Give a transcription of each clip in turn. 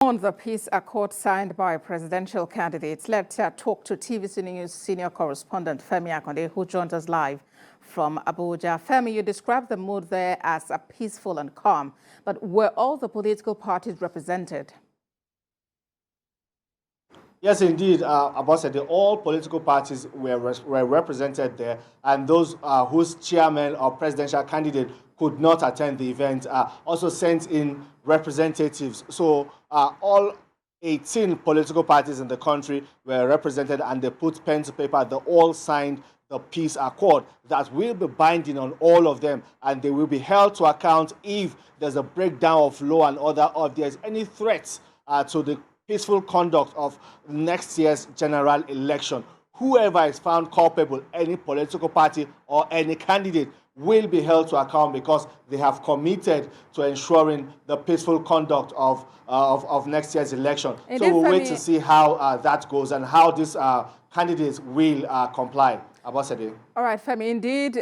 On the peace accord signed by presidential candidates, let's talk to TVC News senior correspondent Femi Akande, who joins us live from Abuja. Femi, you described the mood there as peaceful and calm, but were all the political parties represented? Yes, indeed, Abosede, all political parties were represented there, and those whose chairman or presidential candidate could not attend the event also sent in representatives. So all 18 political parties in the country were represented, and they put pen to paper. They all signed the peace accord that will be binding on all of them, and they will be held to account if there's a breakdown of law and order, or if there's any threats to the peaceful conduct of next year's general election. Whoever is found culpable, any political party or any candidate, will be held to account because they have committed to ensuring the peaceful conduct of next year's election. So we'll wait to see how that goes and how these candidates will comply. Abosede. All right, Femi, indeed,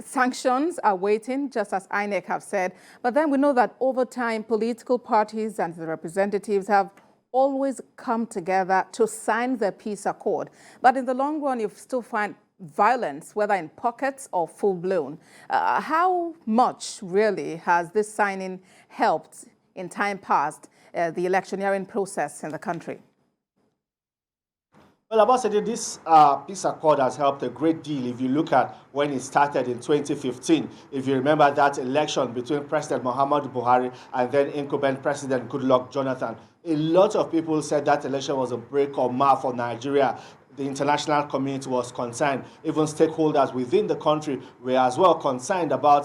sanctions are waiting, just as INEC have said. But then we know that over time, political parties and the representatives have always come together to sign the peace accord. But in the long run, you still find violence, whether in pockets or full-blown. How much really has this signing helped in time past the electioneering process in the country? Well, Abosede, this peace accord has helped a great deal if you look at when it started in 2015. If you remember that election between President Muhammadu Buhari and then incumbent President Goodluck Jonathan, a lot of people said that election was a break or mark for Nigeria. The international community was concerned. Even stakeholders within the country were as well concerned about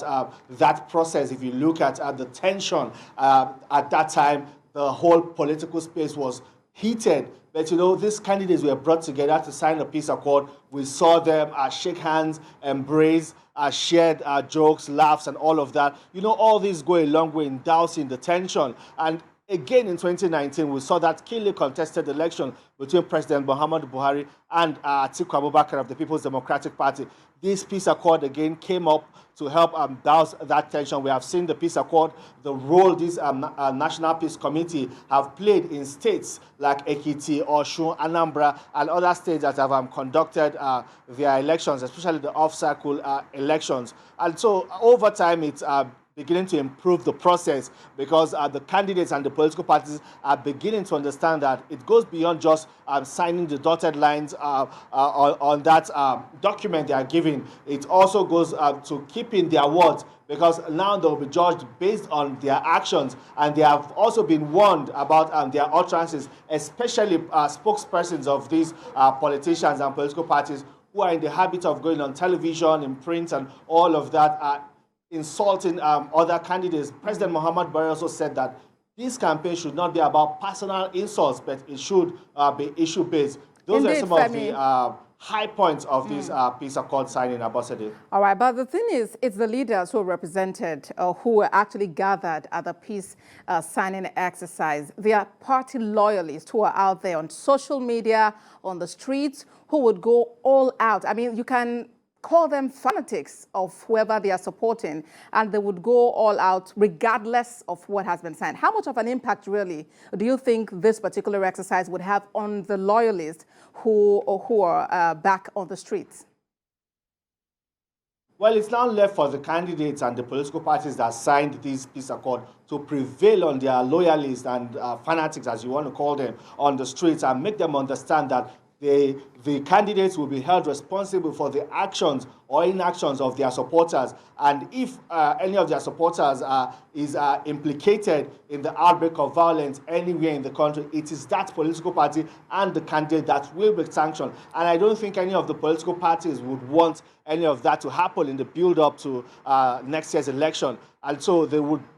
that process. If you look at the tension at that time, the whole political space was heated. But you know, these candidates were brought together to sign a peace accord. We saw them shake hands, embrace, shared jokes, laughs, and all of that. You know, all these go a long way in dousing the tension. And again, in 2019, we saw that keenly contested election between President Muhammadu Buhari and Atiku Abubakar of the People's Democratic Party. This peace accord again came up to help douse that tension. We have seen the peace accord, the role this National Peace Committee have played in states like Ekiti, Osun, Anambra, and other states that have conducted their elections, especially the off-cycle elections. And so over time, it's beginning to improve the process because the candidates and the political parties are beginning to understand that it goes beyond just signing the dotted lines on that document they are giving. It also goes to keeping their words, because now they will be judged based on their actions, and they have also been warned about their utterances, especially spokespersons of these politicians and political parties who are in the habit of going on television, in print, and all of that, insulting other candidates. President Muhammad Buhari also said that this campaign should not be about personal insults, but it should be issue-based. Those are some of the high points of this peace accord signing, Abosede. All right, but the thing is, it's the leaders who are represented or who were actually gathered at the peace signing exercise. They are party loyalists who are out there on social media, on the streets, who would go all out. I mean, you can call them fanatics of whoever they are supporting, and they would go all out regardless of what has been signed. How much of an impact really do you think this particular exercise would have on the loyalists who are back on the streets? Well, it's now left for the candidates and the political parties that signed this peace accord to prevail on their loyalists and fanatics, as you want to call them, on the streets, and make them understand that the candidates will be held responsible for the actions or inactions of their supporters. And if any of their supporters is implicated in the outbreak of violence anywhere in the country, it is that political party and the candidate that will be sanctioned. And I don't think any of the political parties would want any of that to happen in the build-up to next year's election. And so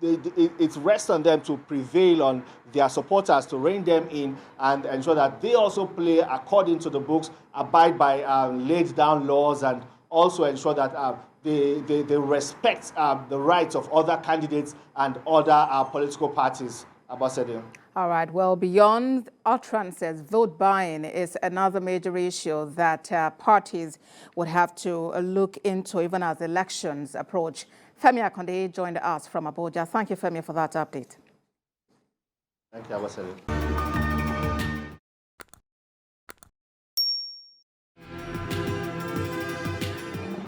it rests on them to prevail on their supporters, to rein them in and ensure that they also play according to the books, abide by laid down laws, and also ensure that they respect the rights of other candidates and other political parties. Ambassador. All right. Well, beyond utterances, vote buying is another major issue that parties would have to look into even as elections approach. Femi Akande joined us from Abuja. Thank you, Femi, for that update. Thank you, Abasari.